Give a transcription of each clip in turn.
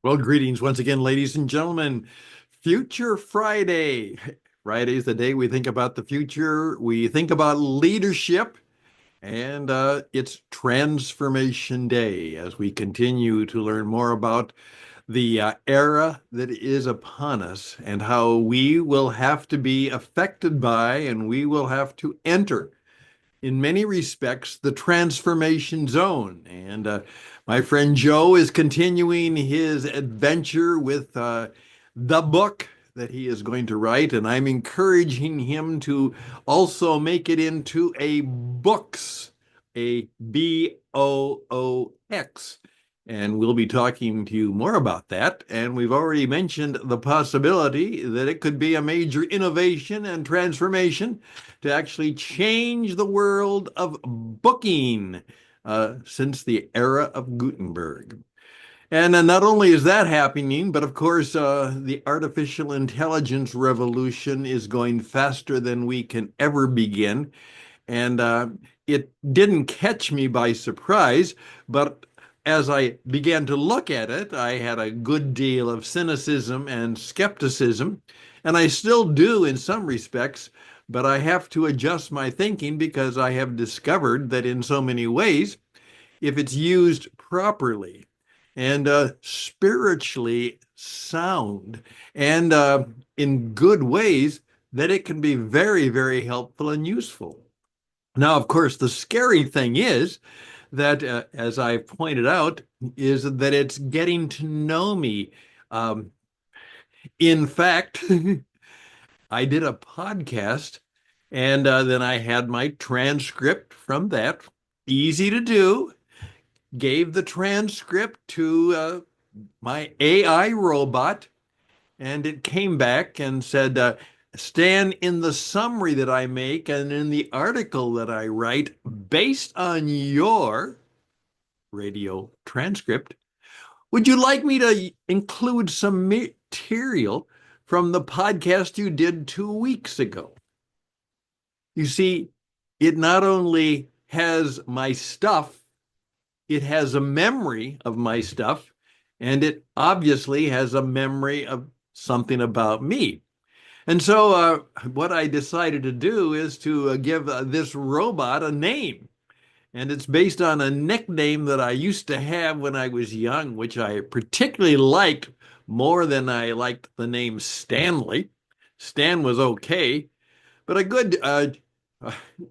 Well, greetings once again, ladies and gentlemen. Future Friday. Friday is the day we think about the future. We think about leadership, and it's Transformation Day as we continue to learn more about the era that is upon us and how we will have to be affected by and we will have to enter in many respects, the transformation zone. And my friend Joe is continuing his adventure with the book that he is going to write. And I'm encouraging him to also make it into a books, a BOOX. And we'll be talking to you more about that. And we've already mentioned the possibility that it could be a major innovation and transformation to actually change the world of booking since the era of Gutenberg. And not only is that happening, but of course, the artificial intelligence revolution is going faster than we can ever begin. And it didn't catch me by surprise, but as I began to look at it, I had a good deal of cynicism and skepticism, and I still do in some respects, but I have to adjust my thinking because I have discovered that in so many ways, if it's used properly and spiritually sound and in good ways, that it can be very, very helpful and useful. Now, of course, the scary thing is that, as I pointed out, is that it's getting to know me. Um, in fact, I did a podcast and then I had my transcript from that, easy to do, gave the transcript to my AI robot, and it came back and said, Stan, in the summary that I make and in the article that I write based on your radio transcript, would you like me to include some material from the podcast you did 2 weeks ago? You see, it not only has my stuff, it has a memory of my stuff, and it obviously has a memory of something about me. And so, what I decided to do is to give this robot a name. And it's based on a nickname that I used to have when I was young, which I particularly liked more than I liked the name Stanley. Stan was okay, but a good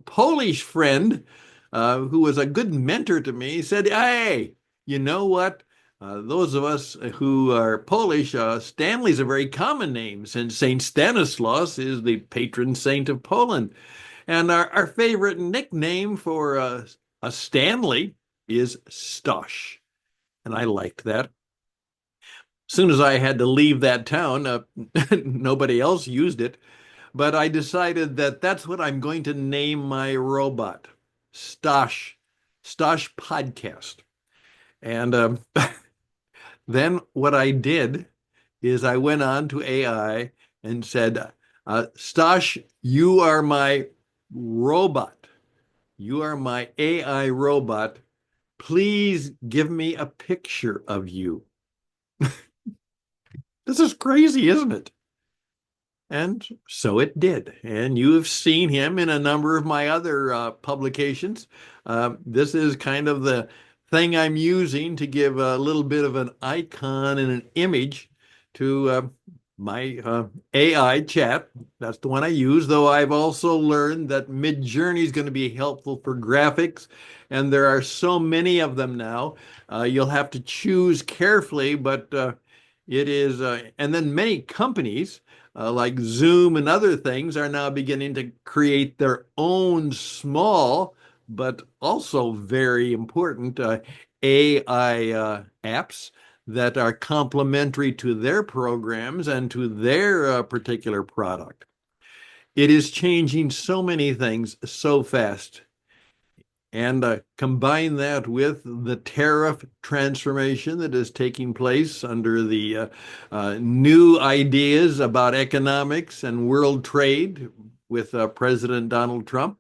Polish friend who was a good mentor to me said, Hey, you know what? Those of us who are Polish, Stanley's a very common name since Saint Stanislaus is the patron saint of Poland. And our favorite nickname for a Stanley is STOSH. And I liked that. As soon as I had to leave that town, nobody else used it. But I decided that that's what I'm going to name my robot, STOSH, STOSH Podcast. And then what I did is I went on to AI and said, Stosh, you are my robot. You are my AI robot. Please give me a picture of you. This is crazy, isn't it? And so it did. And you have seen him in a number of my other publications. This is kind of the thing I'm using to give a little bit of an icon and an image to my AI chat. That's the one I use, though I've also learned that Midjourney is going to be helpful for graphics, and there are so many of them now. You'll have to choose carefully, but it is, and then many companies like Zoom and other things are now beginning to create their own small, but also very important AI apps that are complementary to their programs and to their particular product. It is changing so many things so fast. And combine that with the tariff transformation that is taking place under the new ideas about economics and world trade with President Donald Trump.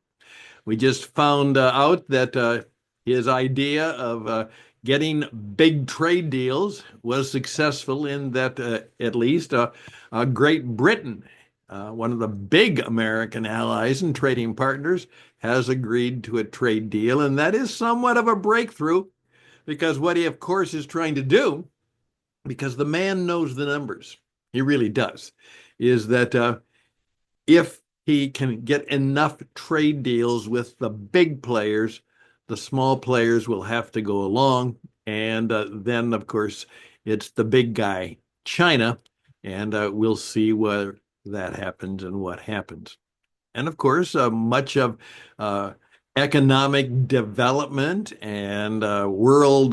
We just found out that his idea of getting big trade deals was successful in that at least Great Britain, one of the big American allies and trading partners, has agreed to a trade deal. And that is somewhat of a breakthrough because what he, of course, is trying to do, because the man knows the numbers, he really does, is that if he can get enough trade deals with the big players, the small players will have to go along. And then, of course, it's the big guy, China, and we'll see where that happens and what happens. And of course, much of uh, economic development and world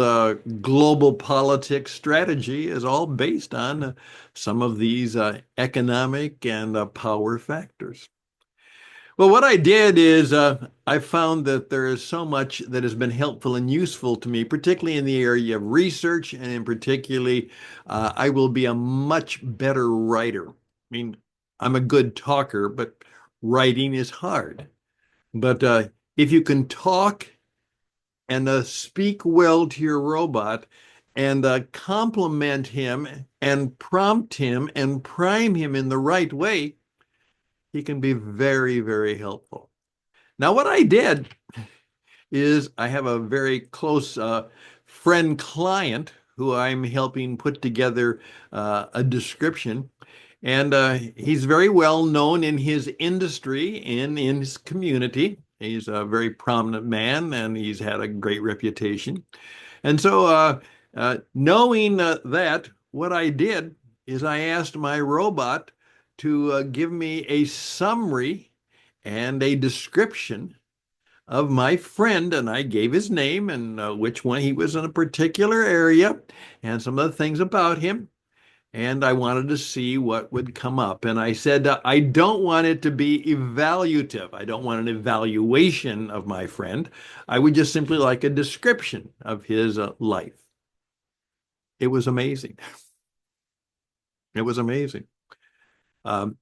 global politics strategy is all based on some of these economic and power factors. Well, what I did is I found that there is so much that has been helpful and useful to me, particularly in the area of research, and in particularly, I will be a much better writer. I mean, I'm a good talker, but writing is hard. But if you can talk and speak well to your robot and compliment him and prompt him and prime him in the right way, he can be very, very helpful. Now, what I did is I have a very close friend client who I'm helping put together a description. And he's very well known in his industry and in his community. He's a very prominent man and he's had a great reputation. And so, knowing that, what I did is I asked my robot to give me a summary and a description of my friend, and I gave his name and which one he was in a particular area and some of the things about him. And I wanted to see what would come up. And I said, I don't want it to be evaluative. I don't want an evaluation of my friend. I would just simply like a description of his life. It was amazing. It was amazing. Um,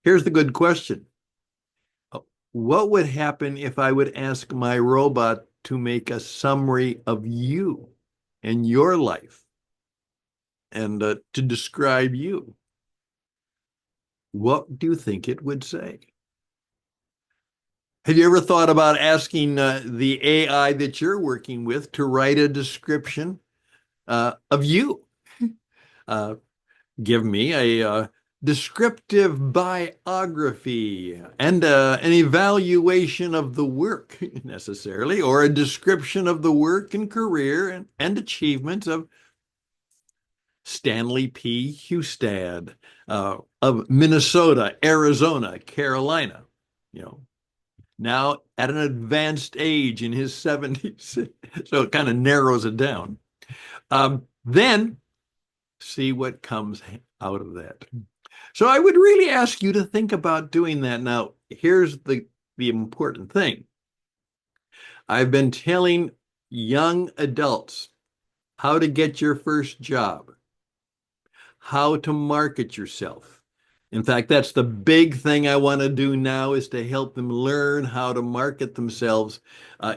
Here's the good question. What would happen if I would ask my robot to make a summary of you and your life and to describe you? What do you think it would say? Have you ever thought about asking the AI that you're working with to write a description of you? Uh, Give me a descriptive biography and an evaluation of the work necessarily, or a description of the work and career and achievements of Stanley P. Hustad of Minnesota, Arizona, Carolina, you know, now at an advanced age in his 70s. So it kind of narrows it down. Then see what comes out of that. So I would really ask you to think about doing that. Now, here's the important thing. I've been telling young adults how to get your first job, how to market yourself. In fact, that's the big thing I want to do now is to help them learn how to market themselves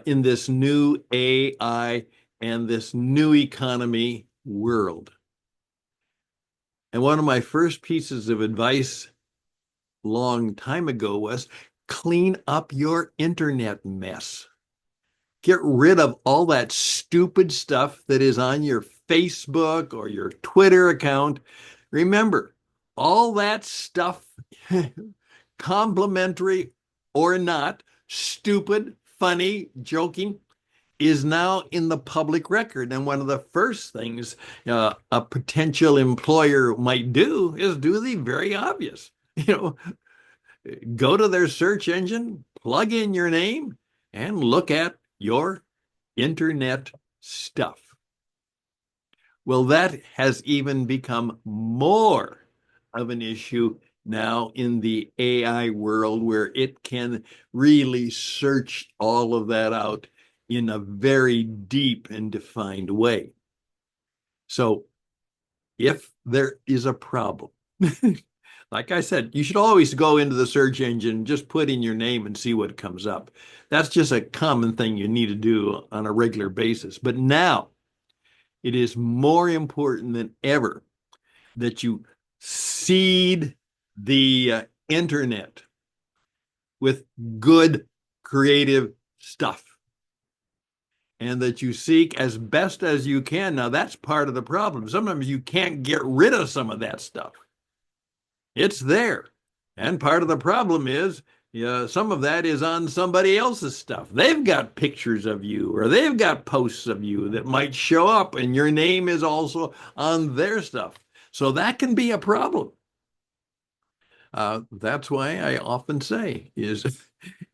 in this new AI and this new economy world. And one of my first pieces of advice long time ago was clean up your internet mess. Get rid of all that stupid stuff that is on your Facebook or your Twitter account. Remember, all that stuff, complimentary or not, stupid, funny, joking, is now in the public record. And one of the first things a potential employer might do is do the very obvious. Go to their search engine, plug in your name, and look at your internet stuff. Well, that has even become more of an issue now in the AI world, where it can really search all of that out in a very deep and defined way. So if there is a problem, Like I said, you should always go into the search engine, just put in your name and see what comes up. That's just a common thing you need to do on a regular basis. But now it is more important than ever that you seed the internet with good creative stuff and that you seek as best as you can. Now, that's part of the problem. Sometimes you can't get rid of some of that stuff. It's there. And part of the problem is some of that is on somebody else's stuff. They've got pictures of you or they've got posts of you that might show up, and your name is also on their stuff. So that can be a problem. That's why I often say is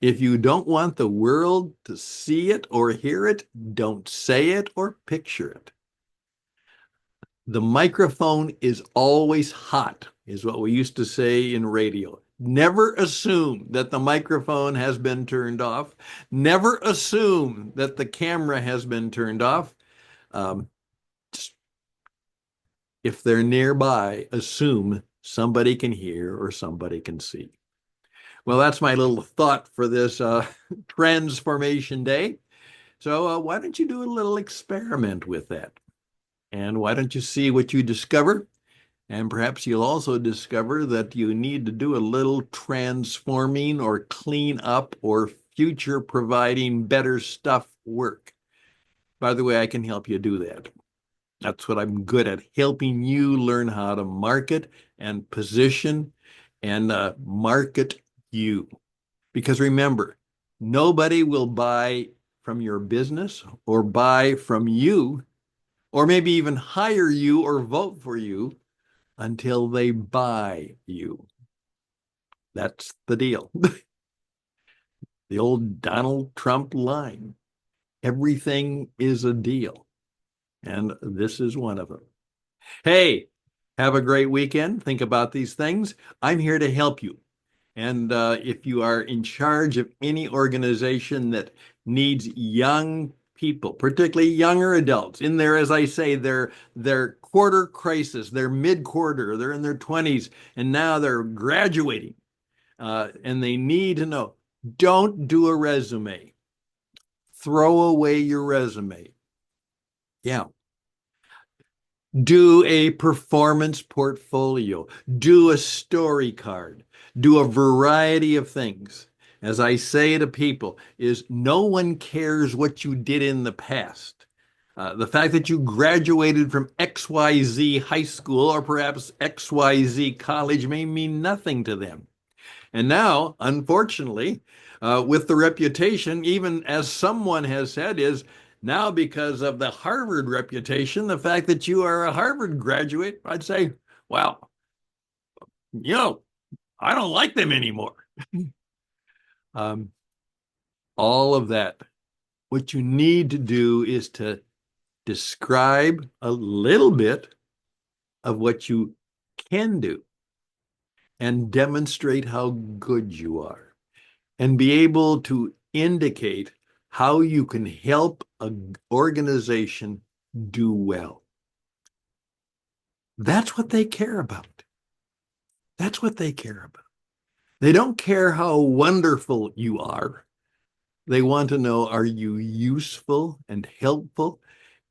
if you don't want the world to see it or hear it, don't say it or picture it. The microphone is always hot, is what we used to say in radio. Never assume that the microphone has been turned off. Never assume that the camera has been turned off. Um, if they're nearby, assume somebody can hear or somebody can see. Well, that's my little thought for this Transformation Day. So why don't you do a little experiment with that? And why don't you see what you discover? And perhaps you'll also discover that you need to do a little transforming or clean up or future providing better stuff work. By the way, I can help you do that. That's what I'm good at, helping you learn how to market and position and market you. Because remember, nobody will buy from your business or buy from you or maybe even hire you or vote for you until they buy you. That's the deal. The old Donald Trump line. Everything is a deal. And this is one of them. Hey, have a great weekend. Think about these things. I'm here to help you. And if you are in charge of any organization that needs young people, particularly younger adults, in there, as I say, their quarter crisis, their mid-quarter, they're in their 20s, and now they're graduating, and they need to know, don't do a resume. Throw away your resume. Yeah. Do a performance portfolio, do a story card, do a variety of things. As I say to people, is no one cares what you did in the past. The fact that you graduated from XYZ high school or perhaps XYZ college may mean nothing to them. And now, unfortunately, with the reputation, even as someone has said, is now because of the Harvard reputation, the fact that you are a Harvard graduate, I'd say, well, I don't like them anymore. um, all of that. What you need to do is to describe a little bit of what you can do and demonstrate how good you are and be able to indicate how you can help an organization do well. That's what they care about. That's what they care about. They don't care how wonderful you are. They want to know, are you useful and helpful?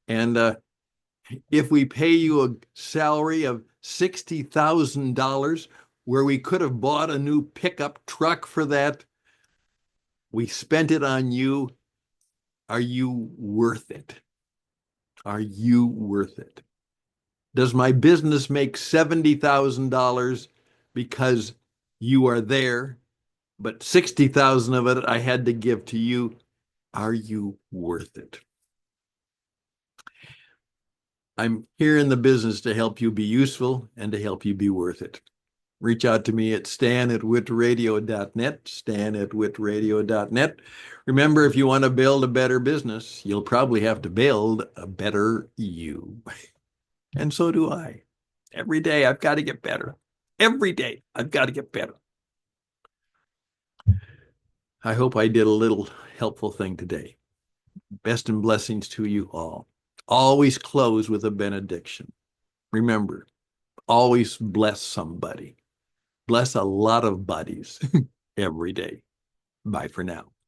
And if we pay you a salary of $60,000 where we could have bought a new pickup truck for that, we spent it on you. Are you worth it? Are you worth it? Does my business make $70,000 because you are there, but 60,000 of it I had to give to you? Are you worth it? I'm here in the business to help you be useful and to help you be worth it. Reach out to me at stan@witradio.net, stan@witradio.net. Remember, if you want to build a better business, you'll probably have to build a better you. And so do I. Every day I've got to get better. Every day I've got to get better. I hope I did a little helpful thing today. Best and blessings to you all. Always close with a benediction. Remember, always bless somebody. bless a lot of bodies every day. Bye for now.